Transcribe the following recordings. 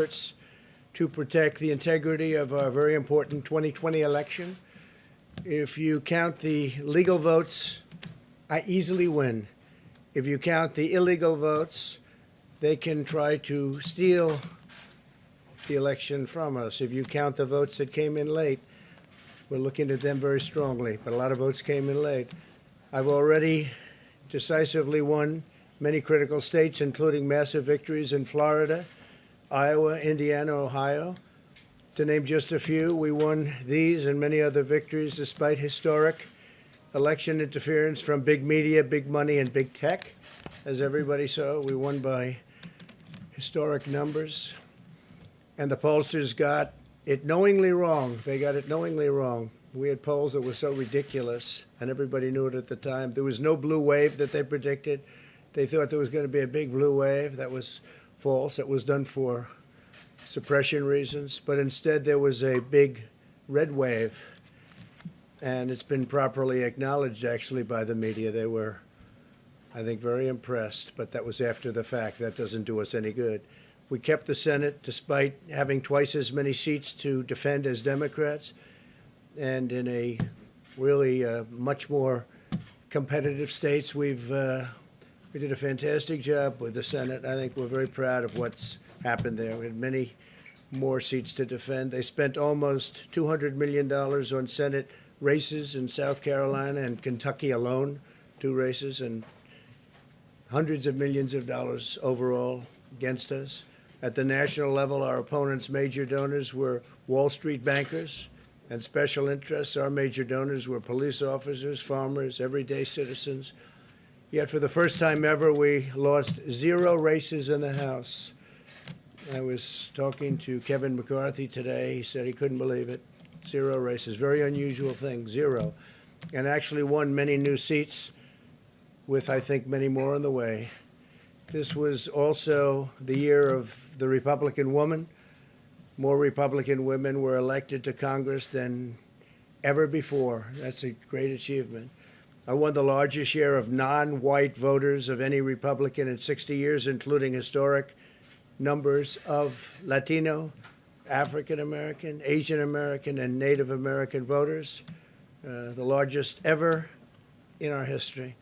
efforts to protect the integrity of our very important 2020 election. If you count the legal votes, I easily win. If you count the illegal votes, they can try to steal the election from us. If you count the votes that came in late, we're looking at them very strongly, but a lot of votes came in late. I've already decisively won many critical states, including massive victories in Florida, Iowa, Indiana, Ohio. To name just a few, we won these and many other victories despite historic election interference from big media, big money, and big tech. As everybody saw, we won by historic numbers. And the pollsters got it knowingly wrong. They got it knowingly wrong. We had polls that were so ridiculous, and everybody knew it at the time. There was no blue wave that they predicted. They thought there was going to be a big blue wave. That was false. It was done for suppression reasons. But instead, there was a big red wave. And it's been properly acknowledged, actually, by the media. They were, I think, very impressed. But that was after the fact. That doesn't do us any good. We kept the Senate despite having twice as many seats to defend as Democrats. And in a really much more competitive states, we did a fantastic job with the Senate. I think we're very proud of what's happened there. We had many more seats to defend. They spent almost $200 million on Senate races in South Carolina and Kentucky alone, 2 races, and hundreds of millions of dollars overall against us. At the national level, our opponents' major donors were Wall Street bankers and special interests. Our major donors were police officers, farmers, everyday citizens. Yet for the first time ever, we lost 0 races in the House. I was talking to Kevin McCarthy today. He said he couldn't believe it. 0 races, very unusual thing, 0. And actually won many new seats with, I think, many more on the way. This was also the year of the Republican woman. More Republican women were elected to Congress than ever before. That's a great achievement. I won the largest share of non-white voters of any Republican in 60 years, including historic numbers of Latino, African American, Asian American, and Native American voters, the largest ever in our history.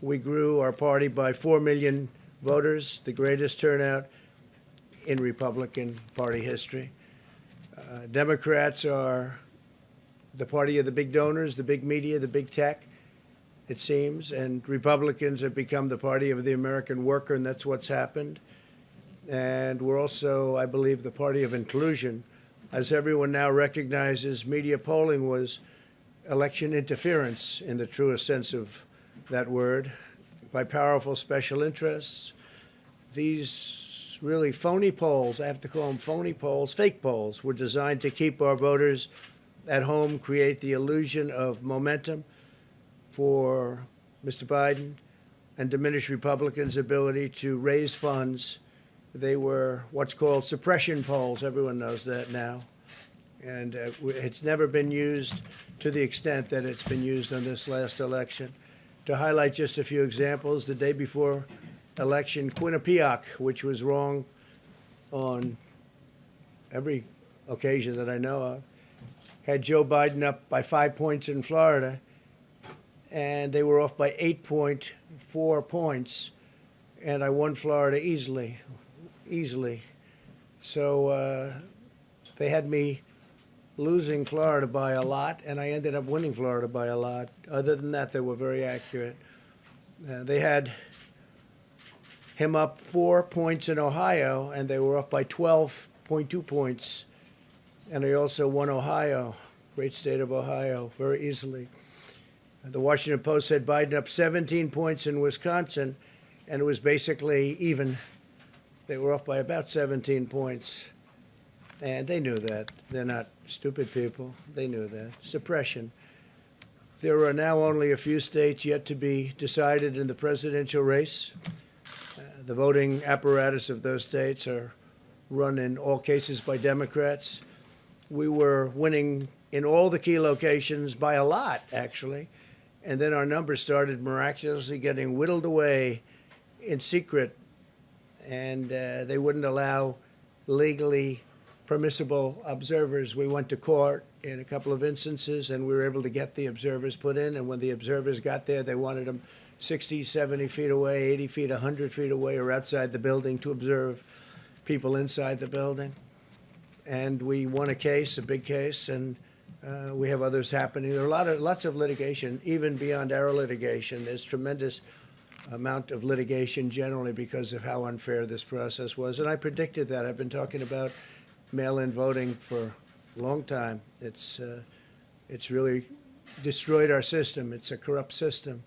We grew our party by 4 million voters, the greatest turnout in Republican Party history. Democrats are the party of the big donors, the big media, the big tech, it seems, and Republicans have become the party of the American worker, and that's what's happened. And we're also, I believe, the party of inclusion. As everyone now recognizes, media polling was election interference in the truest sense of that word by powerful special interests. These really phony polls, I have to call them phony polls, fake polls, were designed to keep our voters at home, create the illusion of momentum for Mr. Biden, and diminish Republicans' ability to raise funds. They were what's called suppression polls. Everyone knows that now. And it's never been used to the extent that it's been used on this last election. To highlight just a few examples, the day before election, Quinnipiac, which was wrong on every occasion that I know of, had Joe Biden up by 5 points in Florida, and they were off by 8.4 points, and I won Florida easily. So they had me losing Florida by a lot, and I ended up winning Florida by a lot. Other than that, they were very accurate. They had him up 4 points in Ohio, and they were off by 12.2 points. And they also won Ohio, great state of Ohio, very easily. The Washington Post had Biden up 17 points in Wisconsin, and it was basically even. They were off by about 17 points. And they knew that. They're not stupid people. They knew that. Suppression. There are now only a few states yet to be decided in the presidential race. The voting apparatus of those states are run in all cases by Democrats. We were winning in all the key locations by a lot, actually. And then our numbers started miraculously getting whittled away in secret. And they wouldn't allow legally permissible observers. We went to court in a couple of instances, and we were able to get the observers put in. And when the observers got there, they wanted them 60, 70 feet away, 80 feet, 100 feet away, or outside the building to observe people inside the building. And we won a case, a big case, and we have others happening. There are lots of litigation, even beyond our litigation. There's tremendous amount of litigation generally because of how unfair this process was. And I predicted that. I've been talking about mail-in voting for a long time. It's really destroyed our system. It's a corrupt system,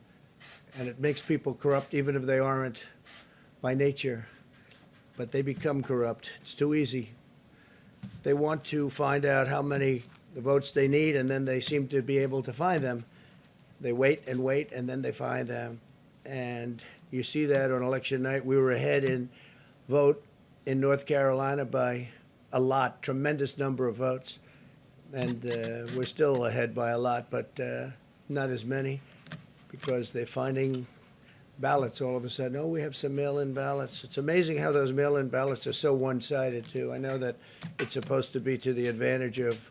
and it makes people corrupt even if they aren't by nature, but they become corrupt. It's too easy. They want to find out how many votes they need, and then they seem to be able to find them. They wait, and then they find them. And you see that on election night. We were ahead in vote in North Carolina by a lot, tremendous number of votes. And we're still ahead by a lot, but not as many, because they're finding ballots all of a sudden. Oh, we have some mail-in ballots. It's amazing how those mail-in ballots are so one-sided, too. I know that it's supposed to be to the advantage of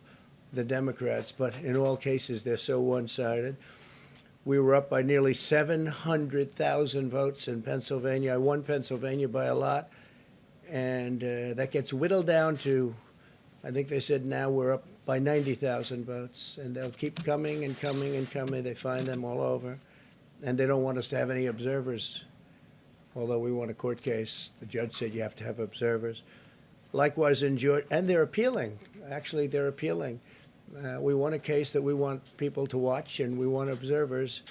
the Democrats, but in all cases, they're so one-sided. We were up by nearly 700,000 votes in Pennsylvania. I won Pennsylvania by a lot, and that gets whittled down to, I think they said now we're up by 90,000 votes, and they'll keep coming and coming and coming. They find them all over, and they don't want us to have any observers, although we won a court case. The judge said you have to have observers. Likewise in Georgia, and they're appealing. Actually, they're appealing. We won a case that we want people to watch, and we want observers,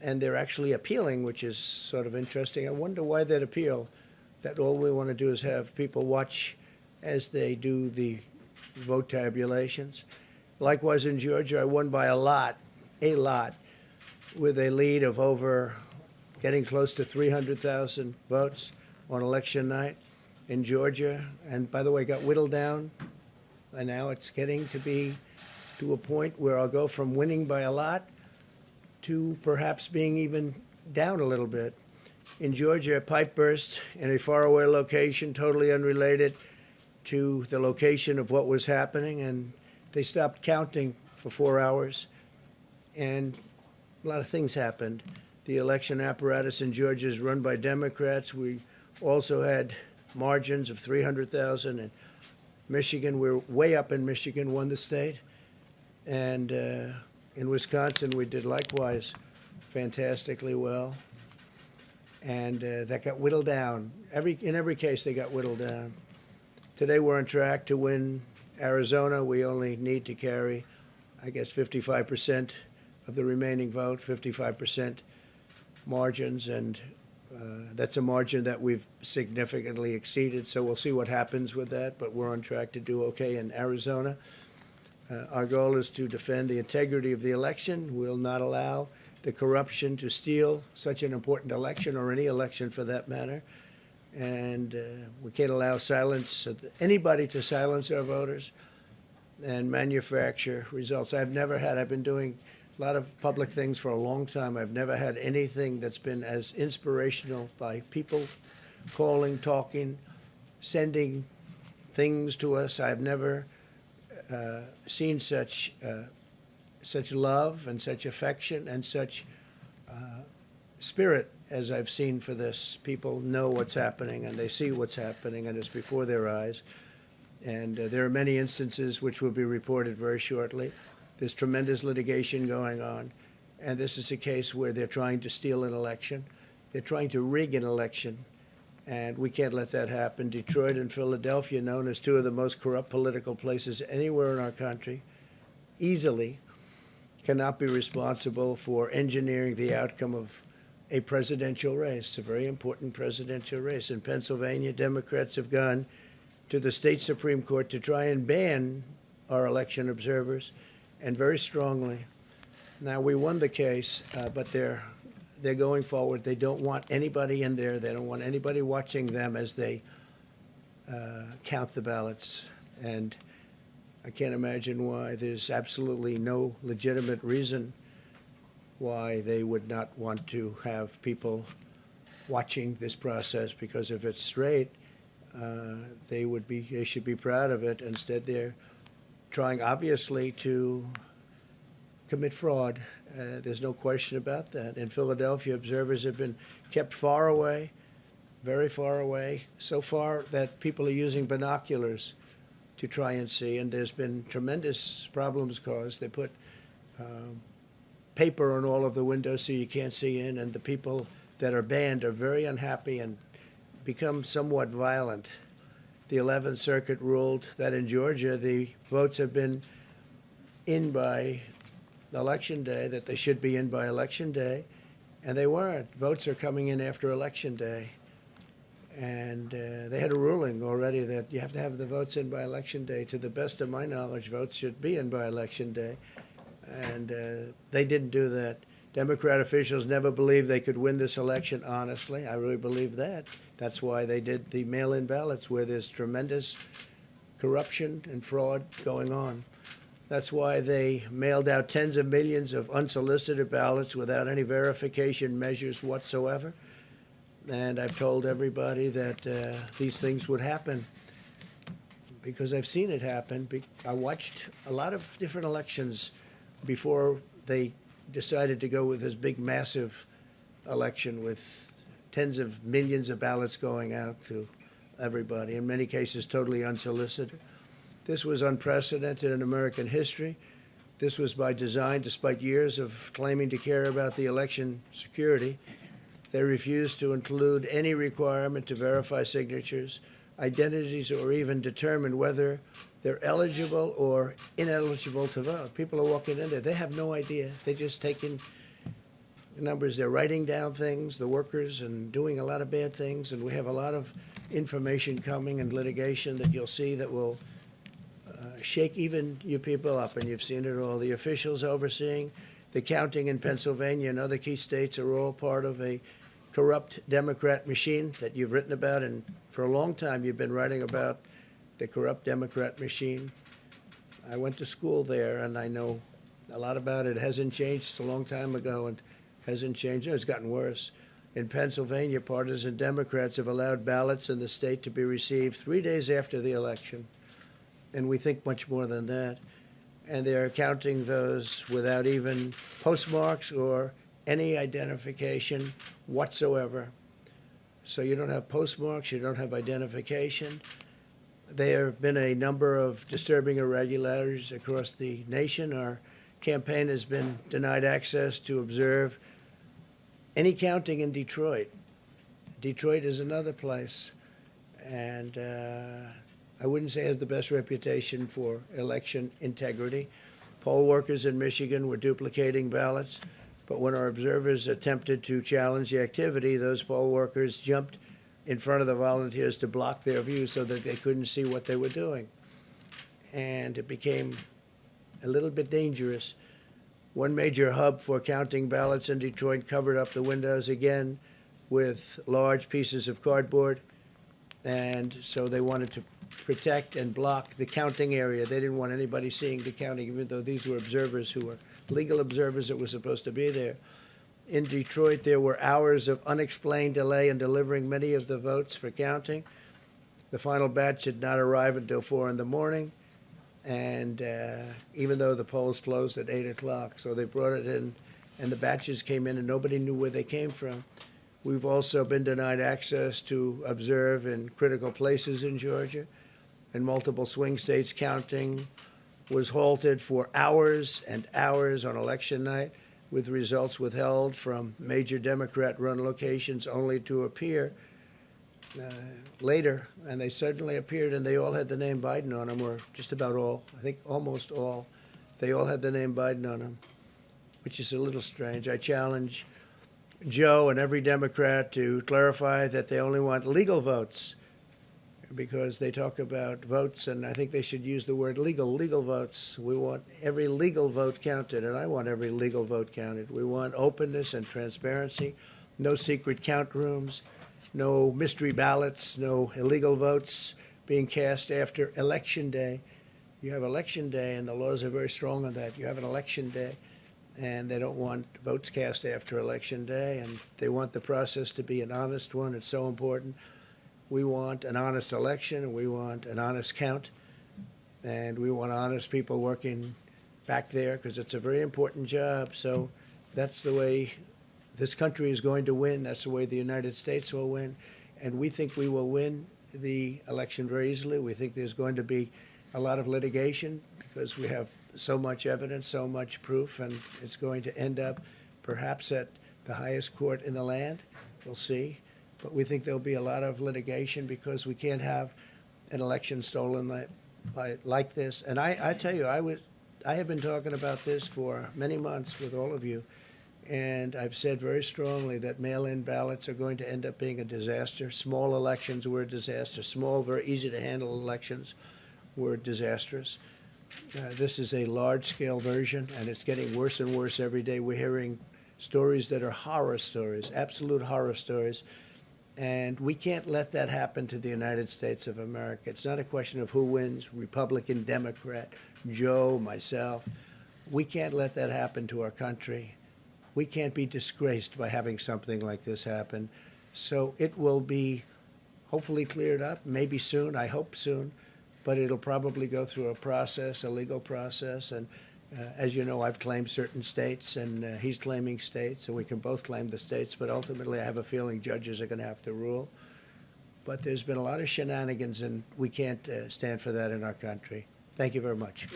and they're actually appealing, which is sort of interesting. I wonder why they'd appeal, that all we want to do is have people watch as they do the vote tabulations. Likewise in Georgia, I won by a lot, with a lead of over getting close to 300,000 votes on election night in Georgia. And by the way, got whittled down, and now it's getting to be to a point where I'll go from winning by a lot to perhaps being even down a little bit. In Georgia, a pipe burst in a faraway location, totally unrelated to the location of what was happening, and they stopped counting for 4 hours, and a lot of things happened. The election apparatus in Georgia is run by Democrats. We also had margins of 300,000. In Michigan, we're way up in Michigan, won the state. And in Wisconsin, we did likewise fantastically well. And that got whittled down. In every case, they got whittled down. Today, we're on track to win Arizona. We only need to carry, I guess, 55% of the remaining vote, 55% margins. And that's a margin that we've significantly exceeded. So we'll see what happens with that. But we're on track to do okay in Arizona. Our goal is to defend the integrity of the election. We'll not allow the corruption to steal such an important election, or any election for that matter. And we can't allow anybody to silence our voters and manufacture results. I've been doing a lot of public things for a long time. I've never had anything that's been as inspirational, by people calling, talking, sending things to us. I've never seen such love and such affection and such spirit as I've seen for this. People know what's happening, and they see what's happening, and it's before their eyes. And there are many instances which will be reported very shortly. There's tremendous litigation going on, and this is a case where they're trying to steal an election. They're trying to rig an election, and we can't let that happen. Detroit and Philadelphia, known as two of the most corrupt political places anywhere in our country, easily cannot be responsible for engineering the outcome of a presidential race, a very important presidential race. In Pennsylvania, Democrats have gone to the state Supreme Court to try and ban our election observers, and very strongly. Now, we won the case, but they're going forward. They don't want anybody in there. They don't want anybody watching them as they count the ballots. And I can't imagine why. There's absolutely no legitimate reason why they would not want to have people watching this process, because if it's straight, They should be proud of it. Instead, they're trying, obviously, to commit fraud. There's no question about that. In Philadelphia, observers have been kept far away, very far away, so far that people are using binoculars to try and see, and there's been tremendous problems caused. They put paper on all of the windows so you can't see in, and the people that are banned are very unhappy and become somewhat violent. The 11th Circuit ruled that in Georgia the votes have been in by Election Day, that they should be in by Election Day, and they weren't. Votes are coming in after Election Day. And they had a ruling already that you have to have the votes in by Election Day. To the best of my knowledge, votes should be in by Election Day. And they didn't do that. Democrat officials never believed they could win this election honestly. I really believe that. That's why they did the mail-in ballots, where there's tremendous corruption and fraud going on. That's why they mailed out tens of millions of unsolicited ballots without any verification measures whatsoever. And I've told everybody that these things would happen because I've seen it happen. I watched a lot of different elections before they decided to go with this big, massive election with tens of millions of ballots going out to everybody, in many cases totally unsolicited. This was unprecedented in American history. This was by design, despite years of claiming to care about the election security. They refused to include any requirement to verify signatures, identities, or even determine whether they're eligible or ineligible to vote. People are walking in there. They have no idea. They're just taking numbers. They're writing down things, the workers, and doing a lot of bad things. And we have a lot of information coming and litigation that you'll see that will shake even you people up. And you've seen it all. The officials overseeing the counting in Pennsylvania and other key states are all part of a corrupt Democrat machine that you've written about, and for a long time you've been writing about the corrupt Democrat machine. I went to school there, and I know a lot about it. It hasn't changed. It's a long time ago, and hasn't changed. It's gotten worse. In Pennsylvania, partisan Democrats have allowed ballots in the state to be received 3 days after the election, and we think much more than that. And they're counting those without even postmarks or any identification whatsoever. So you don't have postmarks, you don't have identification. There have been a number of disturbing irregularities across the nation. Our campaign has been denied access to observe any counting in Detroit. Detroit is another place, and I wouldn't say it has the best reputation for election integrity. Poll workers in Michigan were duplicating ballots, but when our observers attempted to challenge the activity, those poll workers jumped in front of the volunteers to block their view so that they couldn't see what they were doing. And it became a little bit dangerous. One major hub for counting ballots in Detroit covered up the windows again with large pieces of cardboard, and so they wanted to protect and block the counting area. They didn't want anybody seeing the counting, even though these were observers who were legal observers that were supposed to be there. In Detroit, there were hours of unexplained delay in delivering many of the votes for counting. The final batch did not arrive until 4 in the morning, and even though the polls closed at 8 o'clock, so they brought it in, and the batches came in, and nobody knew where they came from. We've also been denied access to observe in critical places in Georgia. In multiple swing states, counting was halted for hours and hours on election night, with results withheld from major Democrat-run locations only to appear later. And they suddenly appeared, and they all had the name Biden on them, or just about all. I think almost all. They all had the name Biden on them, which is a little strange. I challenge Joe and every Democrat to clarify that they only want legal votes, because they talk about votes, and I think they should use the word legal votes. We want every legal vote counted, and I want every legal vote counted. We want openness and transparency, no secret count rooms, no mystery ballots, no illegal votes being cast after Election Day. You have Election Day, and the laws are very strong on that. You have an Election Day, and they don't want votes cast after Election Day, and they want the process to be an honest one. It's so important. We want an honest election, and we want an honest count, and we want honest people working back there because it's a very important job. So that's the way this country is going to win. That's the way the United States will win. And we think we will win the election very easily. We think there's going to be a lot of litigation because we have so much evidence, so much proof, and it's going to end up perhaps at the highest court in the land. We'll see. But we think there'll be a lot of litigation because we can't have an election stolen like this. And I tell you, I have been talking about this for many months with all of you, and I've said very strongly that mail-in ballots are going to end up being a disaster. Small elections were a disaster. Small, very easy-to-handle elections were disastrous. This is a large-scale version, and it's getting worse and worse every day. We're hearing stories that are horror stories, absolute horror stories, and we can't let that happen to the United States of America. It's not a question of who wins, Republican, Democrat, Joe, myself. We can't let that happen to our country. We can't be disgraced by having something like this happen. So it will be hopefully cleared up, maybe soon, I hope soon, but it'll probably go through a process, a legal process. And as you know, I've claimed certain states, and he's claiming states, and we can both claim the states, but ultimately I have a feeling judges are going to have to rule. But there's been a lot of shenanigans, and we can't stand for that in our country. Thank you very much.